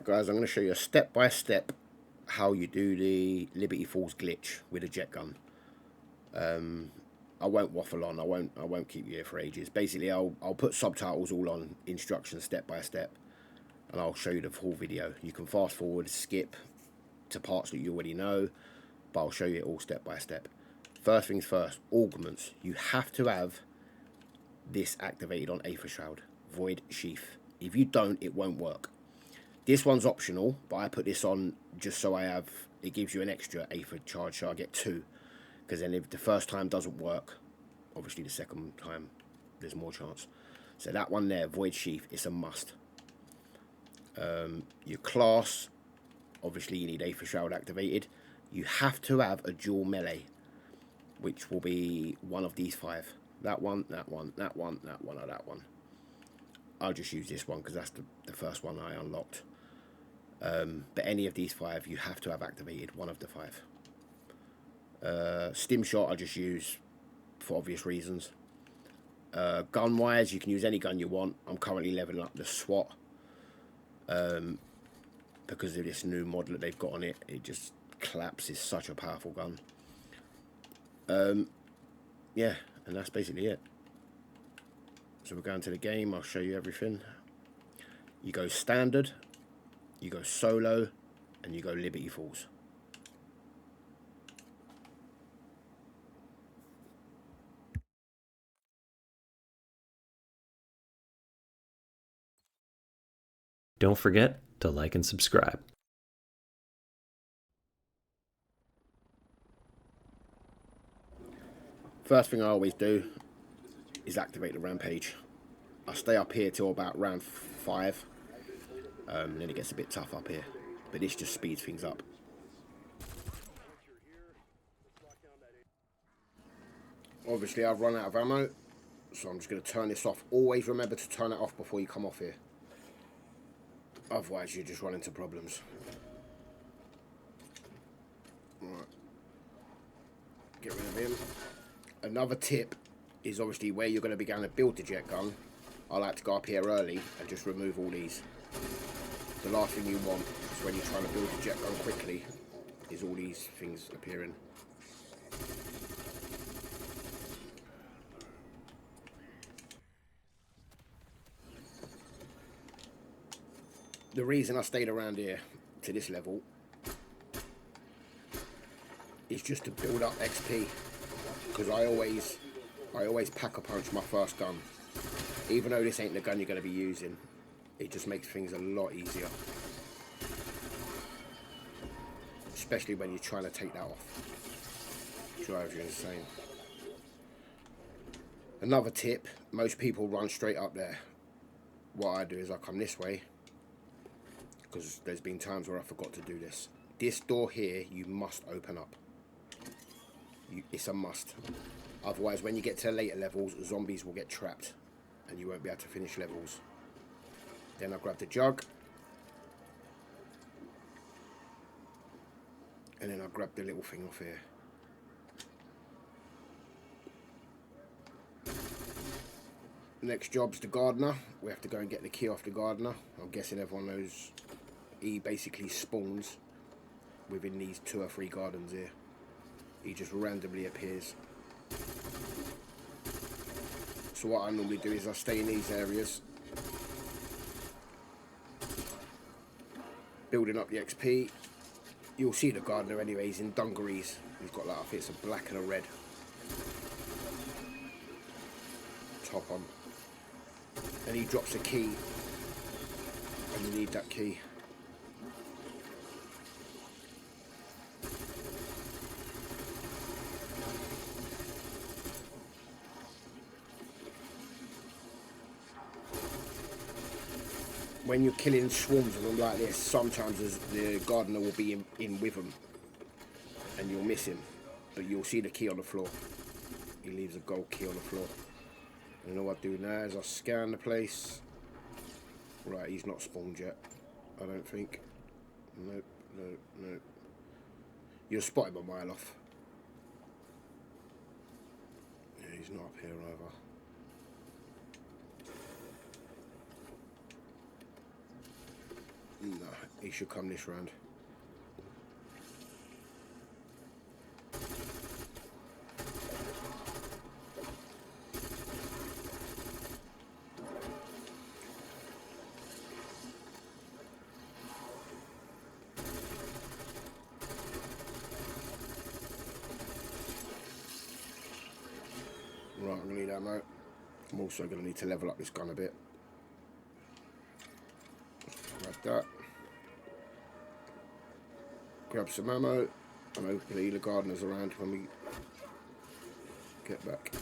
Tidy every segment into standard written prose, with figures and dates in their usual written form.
guys, I'm going to show you a step-by-step how you do the Liberty Falls glitch with a jet gun. I won't waffle on. I won't keep you here for ages. Basically, I'll put subtitles all on, instructions step by step, and I'll show you the full video. You can fast forward, skip to parts that you already know, but I'll show you it all step by step. First things first, augments. You have to have this activated on Aether Shroud, Void Sheath. If you don't, it won't work. This one's optional, but I put this on just so it gives you an extra Aether charge, so I get 2. Because then if the first time doesn't work, obviously the second time there's more chance. So that one there, Void Sheath, it's a must. Your class, obviously you need Aether Shroud activated. You have to have a dual melee, which will be one of these 5. That one, that one, that one, that one, or that one. I'll just use this one because that's the first one I unlocked. But any of these 5, you have to have activated one of the 5. Stim shot I just use for obvious reasons. Gun wise, you can use any gun you want. I'm currently leveling up the SWAT because of this new mod that they've got on it. It just claps. It's such a powerful gun. Yeah, and that's basically it. So we're going to the game. I'll show you everything. You go standard, you go solo, and you go Liberty Falls. Don't forget to like and subscribe. First thing I always do is activate the rampage. I stay up here till about round 5, and then it gets a bit tough up here. But this just speeds things up. Obviously I've run out of ammo, so I'm just going to turn this off. Always remember to turn it off before you come off here. Otherwise you just run into problems. Right. Get rid of him. Another tip is obviously where you're going to be going to build the jet gun. I like to go up here early and just remove all these. The last thing you want is when you're trying to build the jet gun quickly is all these things appearing. The reason I stayed around here to this level is just to build up XP, because I always pack a punch my first gun. Even though this ain't the gun you're going to be using, it just makes things a lot easier, especially when you're trying to take that off. Drives you insane. Another tip, most people run straight up there. What I do is I come this way, because there's been times where I forgot to do this. This door here you must open up. It's a must. Otherwise when you get to later levels, zombies will get trapped and you won't be able to finish levels. Then I grab the jug, and then I grab the little thing off here. Next job's the gardener. We have to go and get the key off the gardener. I'm guessing everyone knows he basically spawns within these 2 or 3 gardens here. He just randomly appears. So what I normally do is I stay in these areas, building up the XP. You'll see the gardener anyway, he's in dungarees. He's got like, I think it's a black and a red top on. And he drops a key, and you need that key. When you're killing swarms of them like this, sometimes the gardener will be in with them and you'll miss him, but you'll see the key on the floor. He leaves a gold key on the floor. And you know what I do now is I scan the place. Right, he's not spawned yet, I don't think. Nope, nope, nope. You'll spot him a mile off. Yeah, he's not up here either. No, he should come this round. Right, I'm going to need ammo. I'm also going to need to level up this gun a bit. Grab that. Grab some ammo. And hopefully the gardener's around when we get back.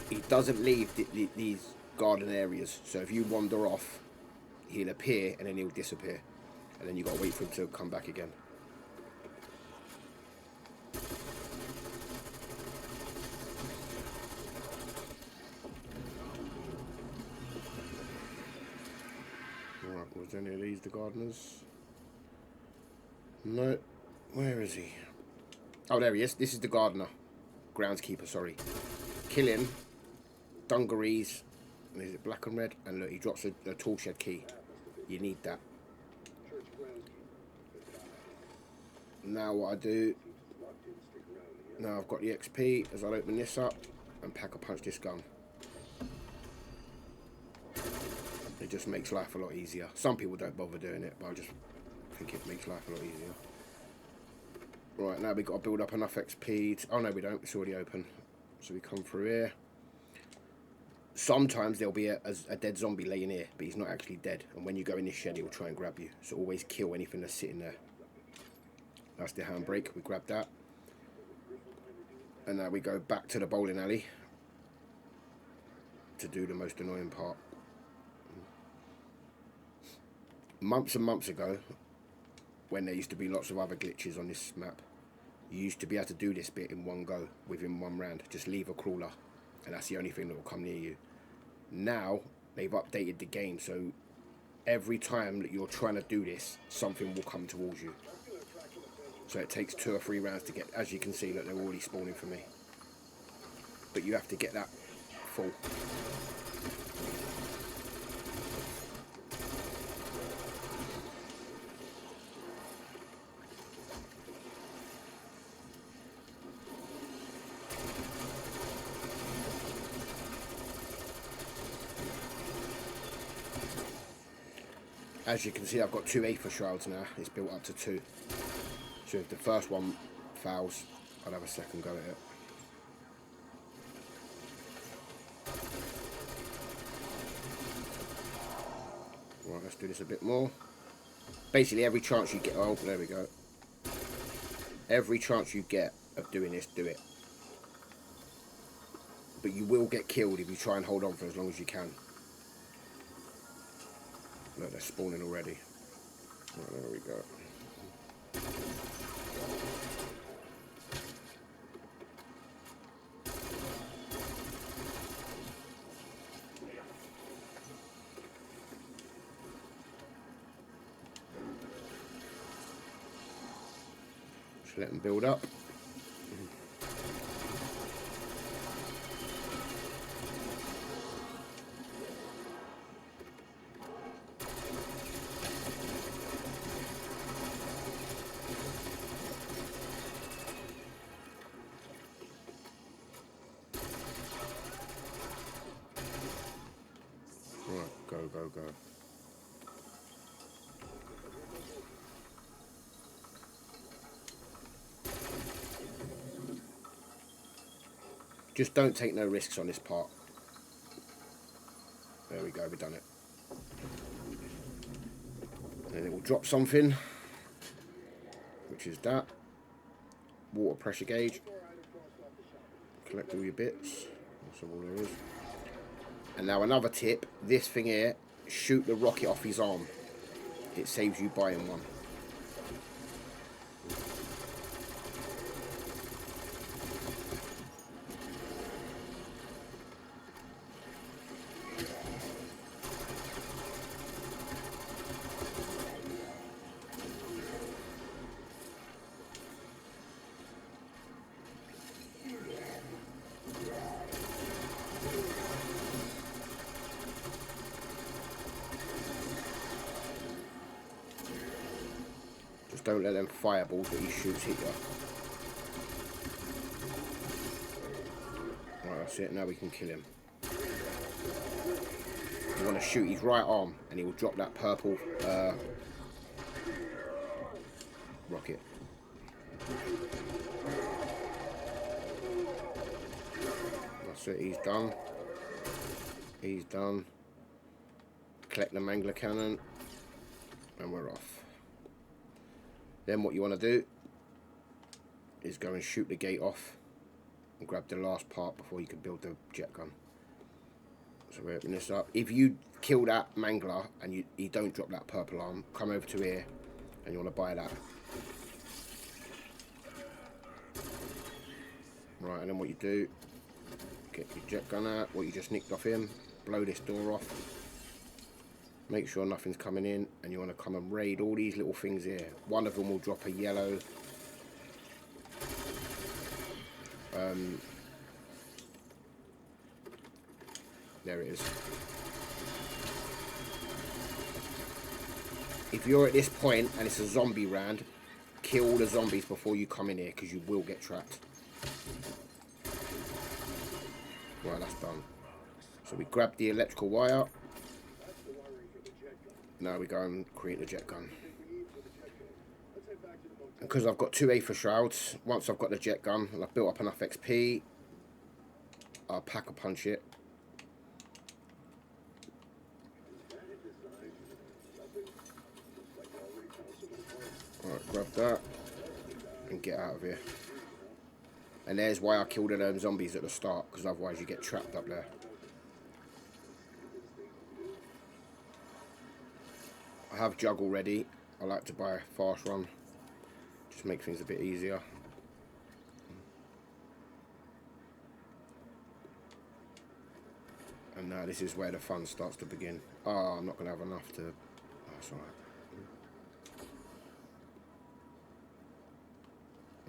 He doesn't leave these garden areas, so if you wander off, he'll appear and then he'll disappear. And then you've got to wait for him to come back again. Right, was any of these the gardeners? No. Where is he? Oh, there he is. This is the gardener. Groundskeeper, sorry. Kill him. Dungarees. And is it black and red? And look, he drops a tool shed key. You need that. Now what I do... Now I've got the XP as I'll open this up and pack-a-punch this gun. It just makes life a lot easier. Some people don't bother doing it, but I just think it makes life a lot easier. Right, now we've got to build up enough XP. Oh no, we don't. It's already open. So we come through here. Sometimes there'll be a dead zombie laying here, but he's not actually dead. And when you go in this shed, he'll try and grab you. So always kill anything that's sitting there. That's the handbrake. We grab that. And now we go back to the bowling alley to do the most annoying part. Months and months ago, when there used to be lots of other glitches on this map, you used to be able to do this bit in one go, within one round. Just leave a crawler, and that's the only thing that will come near you. Now, they've updated the game, so every time that you're trying to do this, something will come towards you. So it takes 2 or 3 rounds to get, as you can see, that they're already spawning for me. But you have to get that full. As you can see, I've got 2 Aether Shrouds now. It's built up to 2. So if the first one fails, I'll have a second go at it. Right, let's do this a bit more. Basically, every chance you get... Oh, there we go. Every chance you get of doing this, do it. But you will get killed if you try and hold on for as long as you can. Look, they're spawning already. Right, there we go. Just let them build up. Go. Just don't take no risks on this part. There we go, we've done it. And it will drop something, which is that. Water pressure gauge. Collect all your bits. That's all there is. And now another tip, this thing here, shoot the rocket off his arm. It saves you buying one. Don't let them fireballs that he shoots hit you. Right, that's it. Now we can kill him. You want to shoot his right arm, and he will drop that purple rocket. That's it. He's done. He's done. Collect the mangler cannon, and we're off. Then what you want to do is go and shoot the gate off and grab the last part before you can build the jet gun. So we open this up. If you kill that mangler and you don't drop that purple arm, come over to here and you want to buy that. Right, and then what you do, get your jet gun out, what you just nicked off him, blow this door off, make sure nothing's coming in, and you want to come and raid all these little things here. One of them will drop a yellow there it is. If you're at this point and it's a zombie round, kill all the zombies before you come in here, because you will get trapped. Right, that's done. So we grab the electrical wire. Now we go and create the jet gun. Because I've got 2 Aether Shrouds, once I've got the jet gun and I've built up enough XP, I'll pack-a-punch it. Right, grab that and get out of here. And there's why I killed them zombies at the start, because otherwise you get trapped up there. I have juggle ready. I like to buy a fast run. Just make things a bit easier. And now this is where the fun starts to begin. Oh, I'm not going to have enough to... Oh, that's alright.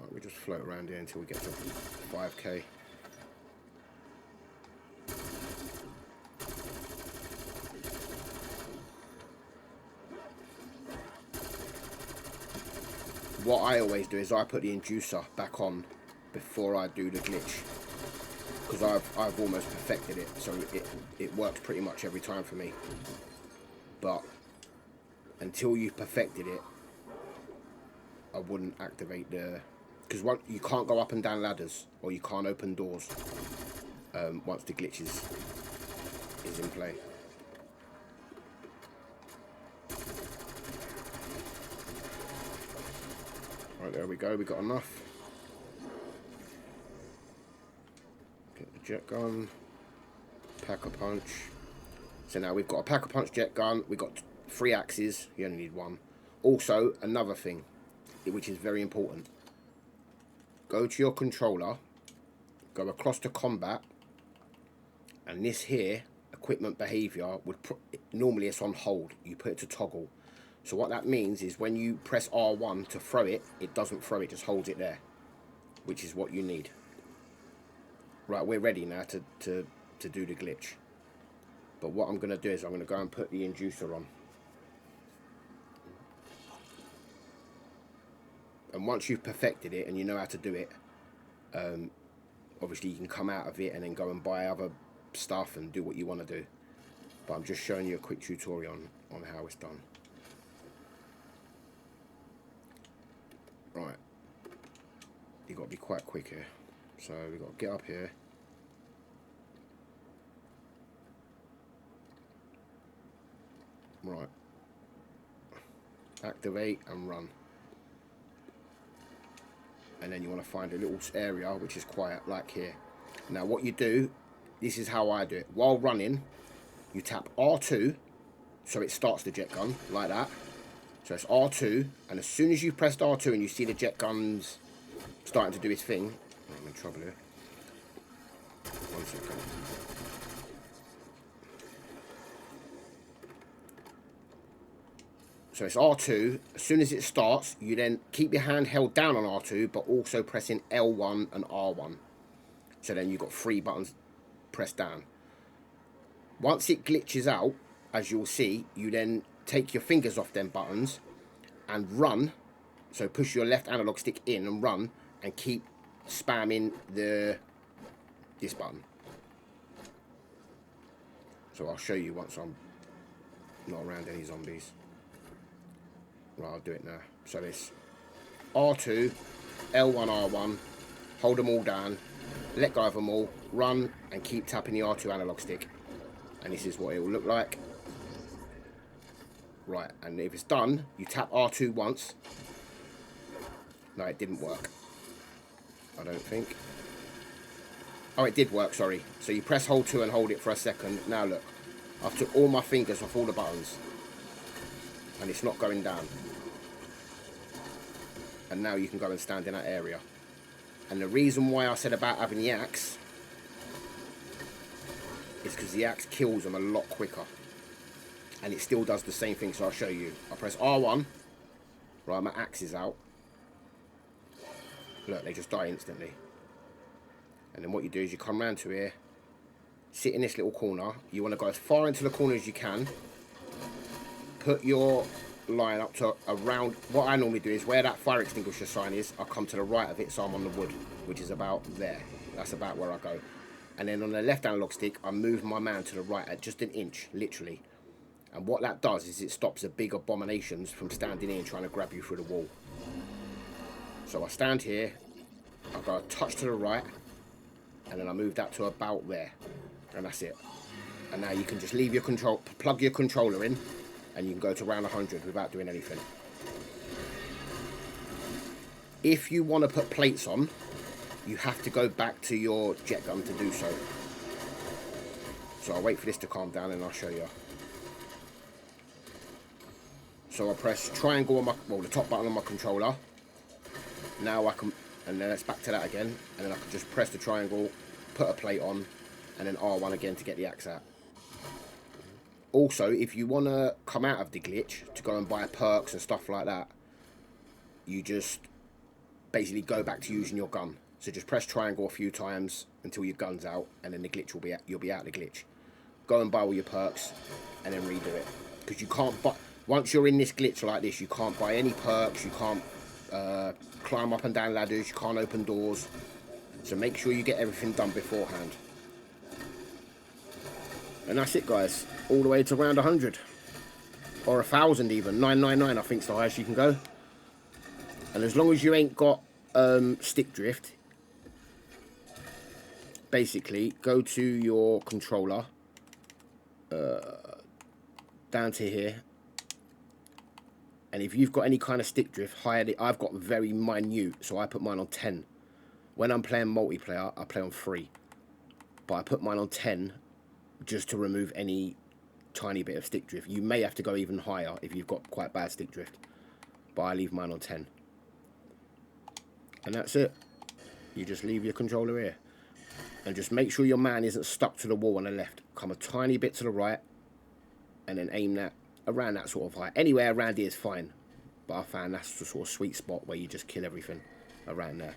Right, we just float around here until we get to 5k. What I always do is I put the inducer back on before I do the glitch, because I've almost perfected it, so it works pretty much every time for me. But until you've perfected it, I wouldn't activate the... Because you can't go up and down ladders, or you can't open doors once the glitch is in play. Right, there we go, we got enough. Get the jet gun, pack-a-punch. So now we've got a pack-a-punch jet gun, we've got 3 axes, you only need 1. Also, another thing, which is very important. Go to your controller, go across to combat, and this here, equipment behavior, normally it's on hold, you put it to toggle. So what that means is when you press R1 to throw it, it doesn't throw it, just holds it there, which is what you need. Right, we're ready now to do the glitch. But what I'm going to do is I'm going to go and put the inducer on. And once you've perfected it and you know how to do it, obviously you can come out of it and then go and buy other stuff and do what you want to do. But I'm just showing you a quick tutorial on how it's done. Right, you've got to be quite quick here. So we've got to get up here. Right. Activate and run. And then you want to find a little area which is quiet, like here. Now what you do, this is how I do it. While running, you tap R2, so it starts the jet gun, like that. So it's R2, and as soon as you pressed R2 and you see the jet gun's starting to do its thing... Oh, I'm in trouble here. 1 second. So it's R2. As soon as it starts, you then keep your hand held down on R2, but also pressing L1 and R1. So then you've got 3 buttons pressed down. Once it glitches out, as you'll see, you then take your fingers off them buttons and run So push your left analog stick in and run, and keep spamming this button. So I'll show you once I'm not around any zombies. Right, I'll do it now. So it's R2, L1, R1, hold them all down, let go of them all, run, and keep tapping the R2 analog stick. And this is what it will look like. Right, and if it's done, you tap R2 once. No, it didn't work. I don't think. Oh, it did work, sorry. So you press hold 2 and hold it for a second. Now look, I've took all my fingers off all the buttons. And it's not going down. And now you can go and stand in that area. And the reason why I said about having the axe is because the axe kills them a lot quicker. And it still does the same thing, so I'll show you. I press R1. Right, my axe is out. Look, they just die instantly. And then what you do is you come round to here, sit in this little corner. You want to go as far into the corner as you can. Put your line up to around. What I normally do is where that fire extinguisher sign is, I come to the right of it, so I'm on the wood, which is about there. That's about where I go. And then on the left analog stick, I move my man to the right at just an inch, literally. And what that does is it stops the big abominations from standing in and trying to grab you through the wall. So I stand here, I go a touch to the right, and then I move that to about there. And that's it. And now you can just leave your plug your controller in, and you can go to round 100 without doing anything. If you want to put plates on, you have to go back to your jet gun to do so. So I'll wait for this to calm down and I'll show you. So I press triangle on the top button on my controller. Now I can, and then it's back to that again, and then I can just press the triangle, put a plate on, and then R1 again to get the axe out. Also, if you want to come out of the glitch to go and buy perks and stuff like that, you just basically go back to using your gun. So just press triangle a few times until your gun's out, and then the glitch will be out, you'll be out of the glitch. Go and buy all your perks, and then redo it. Because you can't buy, once you're in this glitch like this, you can't buy any perks, you can't climb up and down ladders, you can't open doors. So make sure you get everything done beforehand. And that's it, guys. All the way to round 100. Or 1,000 even. 999 I think is the highest you can go. And as long as you ain't got stick drift, basically go to your controller, down to here, and if you've got any kind of stick drift, I've got very minute, so I put mine on 10. When I'm playing multiplayer, I play on 3, but I put mine on 10 just to remove any tiny bit of stick drift. You may have to go even higher if you've got quite bad stick drift, but I leave mine on 10. And that's it. You just leave your controller here. And just make sure your man isn't stuck to the wall on the left. Come a tiny bit to the right, and then aim that around that sort of height. Anywhere around here is fine. But I found that's the sort of sweet spot where you just kill everything around there.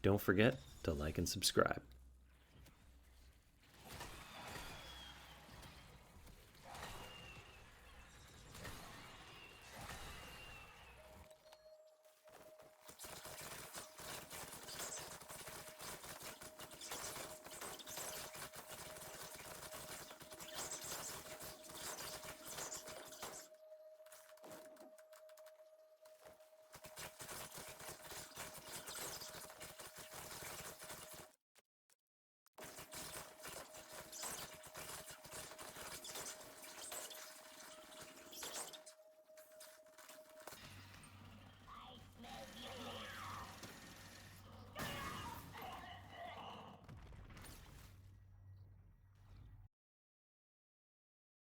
Don't forget to like and subscribe.